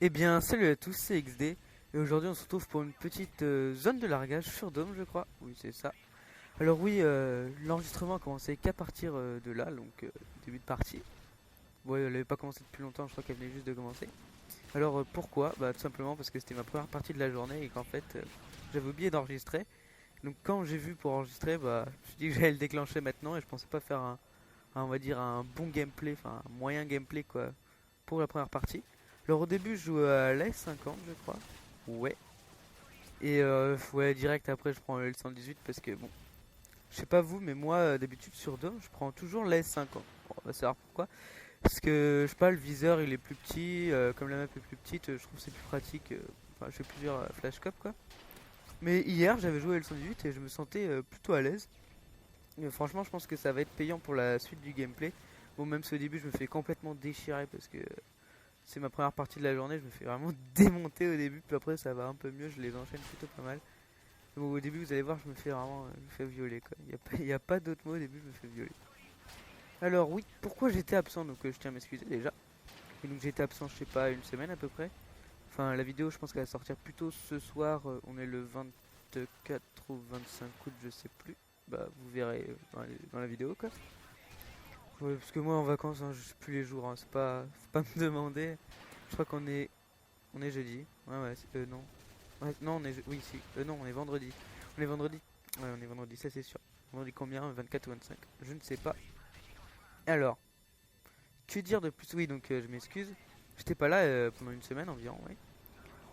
Eh bien, salut à tous, c'est XD. Et aujourd'hui, on se retrouve pour une petite zone de largage sur Dome, je crois. Oui, c'est ça. Alors, oui, l'enregistrement a commencé qu'à partir de là, donc début de partie. Ouais, elle n'avait pas commencé depuis longtemps, je crois qu'elle venait juste de commencer. Alors, pourquoi? Bah, tout simplement parce que c'était ma première partie de la journée et qu'en fait, j'avais oublié d'enregistrer. Donc, quand j'ai vu pour enregistrer, bah, je me suis dit que j'allais le déclencher maintenant et je pensais pas faire on va dire, un bon gameplay, enfin, un moyen gameplay, quoi, pour la première partie. Alors au début je jouais à la S50 je crois. Ouais. Et ouais, direct après je prends le L118 parce que bon, je sais pas vous mais moi d'habitude sur Dome je prends toujours la S50. Bon, on va savoir pourquoi. Parce que je sais pas, le viseur il est plus petit, comme la map est plus petite, je trouve que c'est plus pratique. Enfin je fais plusieurs flashcop quoi. Mais hier j'avais joué à L118 et je me sentais plutôt à l'aise. Franchement je pense que ça va être payant pour la suite du gameplay. Bon même si au début je me fais complètement déchirer parce que c'est ma première partie de la journée, je me fais vraiment démonter au début, puis après ça va un peu mieux, je les enchaîne plutôt pas mal. Bon, au début vous allez voir, je me fais vraiment je me fais violer quoi. Il y a pas d'autre mot, au début je me fais violer. Alors oui, pourquoi j'étais absent, donc je tiens à m'excuser déjà. Et donc j'étais absent je sais pas une semaine à peu près. Enfin la vidéo je pense qu'elle va sortir plutôt ce soir, on est le 24 ou 25 août je sais plus. Bah vous verrez dans la vidéo quoi. Ouais, parce que moi en vacances hein, je sais plus les jours, hein, c'est pas, faut pas me demander. Je crois on est jeudi. Ouais ouais, non. Ouais, non, oui, si. Non, on est vendredi. On est vendredi. Ouais, on est vendredi, ça c'est sûr. Vendredi combien? 24 ou 25? Je ne sais pas. Alors, que dire de plus? Oui, donc je m'excuse. J'étais pas là pendant une semaine environ, oui.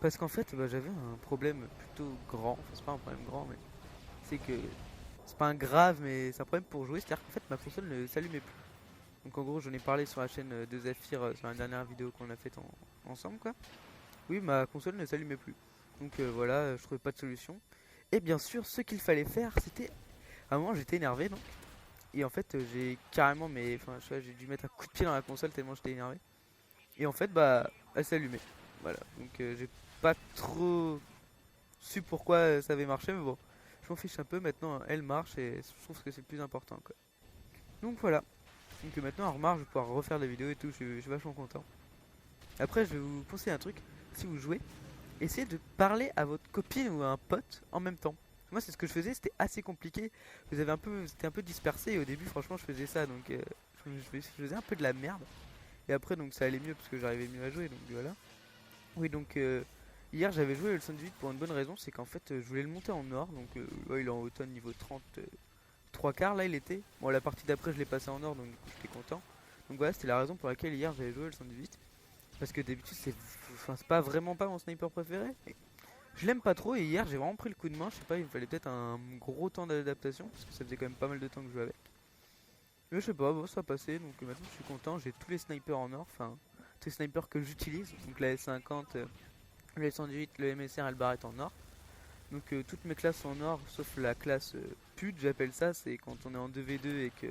Parce qu'en fait, bah, j'avais un problème plutôt grand. Enfin, c'est pas un problème grand, mais c'est que c'est pas un grave, mais c'est un problème pour jouer. C'est-à-dire qu'en fait, ma console ne s'allumait plus. Donc en gros, j'en ai parlé sur la chaîne de Zafir sur la dernière vidéo qu'on a faite ensemble, quoi. Oui, ma console ne s'allumait plus. Donc voilà, je trouvais pas de solution. Et bien sûr, ce qu'il fallait faire, c'était. À un moment, j'étais énervé, donc. Et en fait, j'ai carrément. Mais. Enfin, je sais pas, j'ai dû mettre un coup de pied dans la console tellement j'étais énervé. Et en fait, bah. Elle s'allumait. Voilà. Donc j'ai pas trop su pourquoi ça avait marché, mais bon. Je m'en fiche un peu. Maintenant, elle marche et je trouve que c'est le plus important, quoi. Donc voilà. Donc maintenant, en remarche, je vais pouvoir refaire des vidéos et tout. Je suis vachement content. Après, je vais vous conseiller un truc. Si vous jouez, essayez de parler à votre copine ou à un pote en même temps. Moi, c'est ce que je faisais, c'était assez compliqué. C'était un peu dispersé et au début, franchement, je faisais ça, donc je faisais un peu de la merde. Et après, donc ça allait mieux parce que j'arrivais mieux à jouer, donc voilà. Oui, donc hier, j'avais joué le 118 pour une bonne raison, c'est qu'en fait, je voulais le monter en or, donc ouais, il est en automne niveau 30, 3 quarts là, il était. Bon, la partie d'après, je l'ai passé en or, donc du coup, j'étais content. Donc voilà, c'était la raison pour laquelle hier, j'avais joué le 118. Parce que d'habitude, c'est pas vraiment pas mon sniper préféré. Je l'aime pas trop et hier j'ai vraiment pris le coup de main, je sais pas, il me fallait peut-être un gros temps d'adaptation parce que ça faisait quand même pas mal de temps que je jouais avec. Mais je sais pas, bon ça a passé donc maintenant je suis content, j'ai tous les snipers en or, enfin tous les snipers que j'utilise, donc la S50, le S118, le MSR et le Barrett en or. Donc toutes mes classes en or sauf la classe pute j'appelle ça, c'est quand on est en 2v2 et que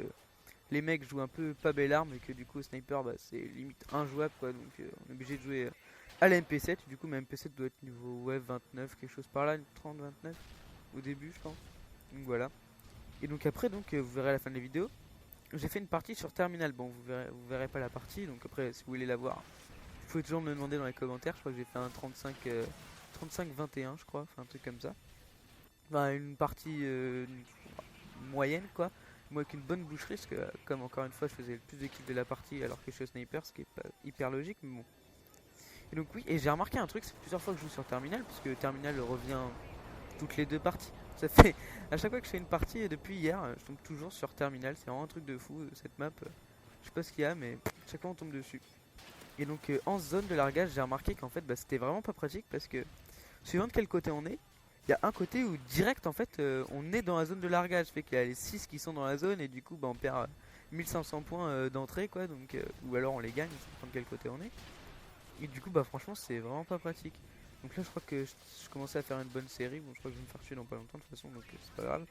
les mecs jouent un peu pas belle arme et que du coup au sniper bah, c'est limite injouable quoi, donc on est obligé de jouer à la MP7. Du coup ma MP7 doit être niveau ouais, 29, quelque chose par là, 30-29 au début je pense. Donc voilà. Et donc après donc vous verrez à la fin de la vidéo, j'ai fait une partie sur Terminal. Bon vous verrez pas la partie, donc après si vous voulez la voir, vous pouvez toujours me le demander dans les commentaires. Je crois que j'ai fait un 35-21 je crois, enfin un truc comme ça. Enfin une partie moyenne quoi. Moi avec une bonne boucherie, parce que comme encore une fois je faisais le plus de kills de la partie alors que je suis sniper, ce qui est pas hyper logique, mais bon. Et donc oui, et j'ai remarqué un truc, c'est plusieurs fois que je joue sur Terminal, parce que Terminal revient toutes les deux parties. Ça fait à chaque fois que je fais une partie, et depuis hier, je tombe toujours sur Terminal, c'est vraiment un truc de fou cette map. Je sais pas ce qu'il y a, mais chaque fois on tombe dessus. Et donc en zone de largage, j'ai remarqué qu'en fait bah, c'était vraiment pas pratique parce que suivant de quel côté on est, il y a un côté où direct en fait on est dans la zone de largage, fait qu'il y a les 6 qui sont dans la zone et du coup bah, on perd 1500 points d'entrée quoi, donc ou alors on les gagne, ça dépend de quel côté on est. Et du coup bah franchement c'est vraiment pas pratique. Donc là je crois que je commençais à faire une bonne série, bon je crois que je vais me faire tuer dans pas longtemps de toute façon donc c'est pas grave.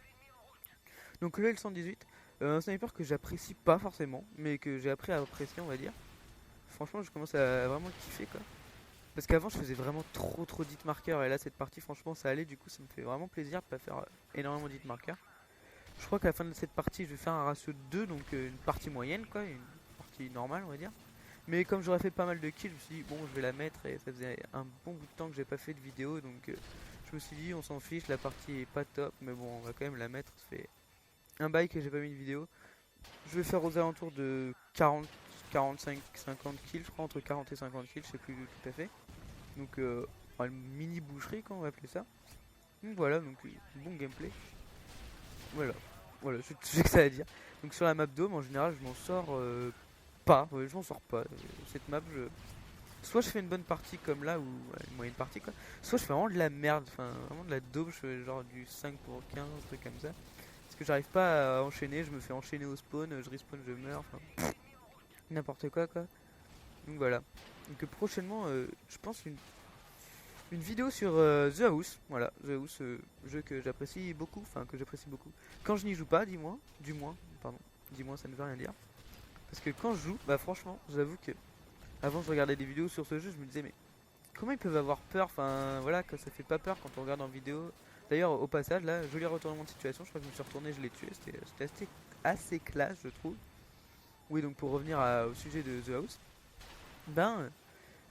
Donc le L118, un sniper que j'apprécie pas forcément, mais que j'ai appris à apprécier on va dire. Franchement je commence à vraiment le kiffer quoi. Parce qu'avant je faisais vraiment trop d'hit marqueurs et là cette partie franchement ça allait, du coup ça me fait vraiment plaisir de pas faire énormément d'hit marqueurs. Je crois qu'à la fin de cette partie je vais faire un ratio de 2, donc une partie moyenne quoi, une partie normale on va dire. Mais comme j'aurais fait pas mal de kills, je me suis dit bon je vais la mettre et ça faisait un bon bout de temps que j'ai pas fait de vidéo donc je me suis dit on s'en fiche, la partie est pas top mais bon on va quand même la mettre, ça fait un bail que j'ai pas mis de vidéo. Je vais faire aux alentours de 40, 45, 50 kills je crois, entre 40 et 50 kills, je sais plus tout à fait. Donc une mini boucherie quand on va appeler ça. Donc voilà, donc bon gameplay. Voilà, voilà, j'ai que ça à dire. Donc sur la map Dome en général je m'en sors pas, ouais, je m'en sors pas. Cette map soit je fais une bonne partie comme là, ou ouais, une moyenne partie quoi, soit je fais vraiment de la merde, enfin vraiment de la daube, je fais genre du 5 pour 15, un truc comme ça. Parce que j'arrive pas à enchaîner, je me fais enchaîner au spawn, je respawn, je meurs, enfin n'importe quoi quoi. Donc voilà. Donc prochainement, je pense une vidéo sur The House, voilà, The House, jeu que j'apprécie beaucoup, enfin que j'apprécie beaucoup. Quand je n'y joue pas, dis-moi, ça ne veut rien dire. Parce que quand je joue, bah franchement, j'avoue que avant je regardais des vidéos sur ce jeu, je me disais mais comment ils peuvent avoir peur, enfin voilà, que ça fait pas peur quand on regarde en vidéo. D'ailleurs au passage là, joli retournement de situation, je crois que je me suis retourné, je l'ai tué, c'était assez classe je trouve. Oui donc pour revenir au sujet de The House, ben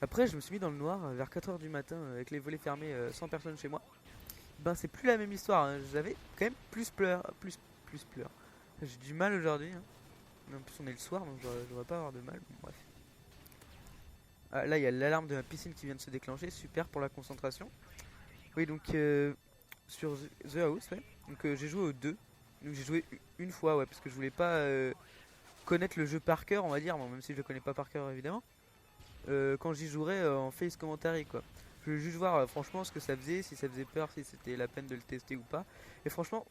après je me suis mis dans le noir vers 4 heures du matin avec les volets fermés, sans personne chez moi. Ben c'est plus la même histoire, hein. J'avais quand même plus peur. J'ai du mal aujourd'hui, hein. En plus on est le soir donc je devrais pas avoir de mal, bon, bref. Ah, là il y a l'alarme de ma piscine qui vient de se déclencher, super pour la concentration. Oui donc sur The House, ouais. Donc j'ai joué aux deux. Donc j'ai joué une fois, ouais, parce que je voulais pas connaître le jeu par cœur, on va dire, bon, même si je le connais pas par cœur évidemment. Quand j'y jouerai en face commentary quoi. Je voulais juste voir franchement ce que ça faisait, si ça faisait peur, si c'était la peine de le tester ou pas. Et franchement,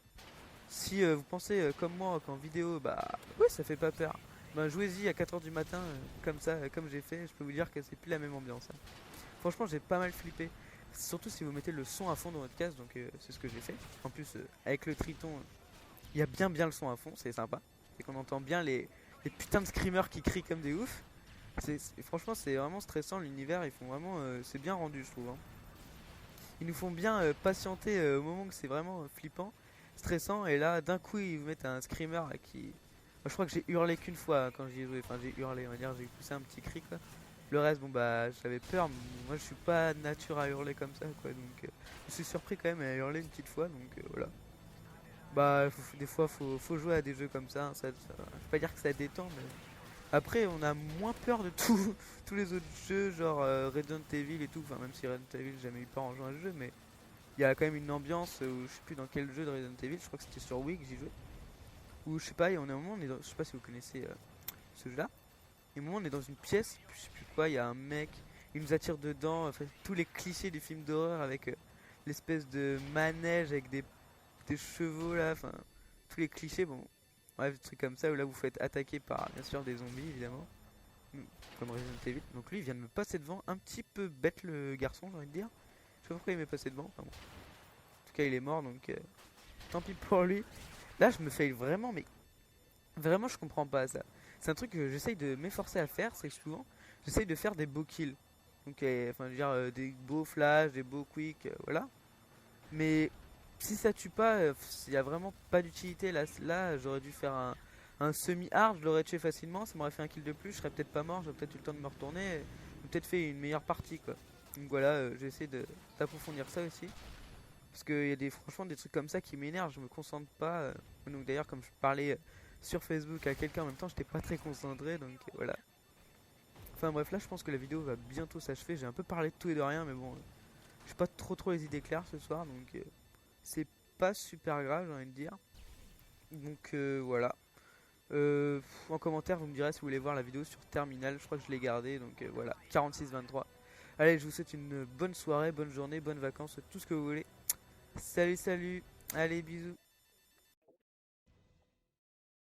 si vous pensez comme moi qu'en vidéo, bah ouais ça fait pas peur. Bah jouez-y à 4 heures du matin, comme ça, comme j'ai fait, je peux vous dire que c'est plus la même ambiance, hein. Franchement j'ai pas mal flippé. Surtout si vous mettez le son à fond dans votre casque, donc c'est ce que j'ai fait. En plus avec le Triton, il y a bien le son à fond, c'est sympa. Et qu'on entend bien les putains de screamers qui crient comme des oufs. Franchement c'est vraiment stressant l'univers, ils font vraiment, c'est bien rendu je trouve, hein. Ils nous font bien patienter au moment que c'est vraiment flippant, stressant, et là d'un coup ils vous mettent un screamer là, qui... Moi, je crois que j'ai hurlé qu'une fois quand j'y ai joué, enfin j'ai hurlé, on va dire, j'ai poussé un petit cri quoi. Le reste bon bah j'avais peur, mais moi je suis pas nature à hurler comme ça quoi, donc je suis surpris quand même à hurler une petite fois, donc voilà. Bah des fois faut jouer à des jeux comme ça, hein, je vais pas dire que ça détend, mais après on a moins peur de tout, tous les autres jeux genre Resident Evil et tout, enfin même si Resident Evil j'ai jamais eu peur en jouant à ce jeu, mais il y a quand même une ambiance où je sais plus dans quel jeu de Resident Evil, je crois que c'était sur Wii que j'y jouais, où je sais pas, et on est un moment, je sais pas si vous connaissez ce jeu là, et au moment on est dans une pièce, je sais plus quoi, il y a un mec, il nous attire dedans, enfin, tous les clichés des films d'horreur avec l'espèce de manège avec des chevaux là, enfin tous les clichés, bon bref, des trucs comme ça où là vous faites attaquer par bien sûr des zombies évidemment, comme Resident Evil. Donc lui il vient de me passer devant, un petit peu bête le garçon j'ai envie de dire. Je sais pas pourquoi il m'est passé devant, enfin bon. En tout cas il est mort donc tant pis pour lui. Là je me fais vraiment, mais vraiment je comprends pas ça. C'est un truc que j'essaye de m'efforcer à faire, c'est que souvent j'essaye de faire des beaux kills. Donc enfin je veux dire des beaux flash, des beaux quick, voilà. Mais si ça tue pas, il y a vraiment pas d'utilité. Là j'aurais dû faire un semi-hard, je l'aurais tué facilement, ça m'aurait fait un kill de plus, je serais peut-être pas mort, j'aurais peut-être eu le temps de me retourner, et peut-être fait une meilleure partie quoi. Donc voilà, j'essaie d'approfondir ça aussi. Parce qu'il y a franchement des trucs comme ça qui m'énervent, je me concentre pas. Donc d'ailleurs comme je parlais sur Facebook à quelqu'un en même temps, j'étais pas très concentré, donc voilà. Enfin bref, là je pense que la vidéo va bientôt s'achever, j'ai un peu parlé de tout et de rien, mais bon, j'ai pas trop les idées claires ce soir, donc c'est pas super grave j'ai envie de dire. Donc voilà. En commentaire vous me direz si vous voulez voir la vidéo sur Terminal, je crois que je l'ai gardé, donc voilà, 46-23. Allez je vous souhaite une bonne soirée, bonne journée, bonnes vacances, tout ce que vous voulez. Salut, allez bisous.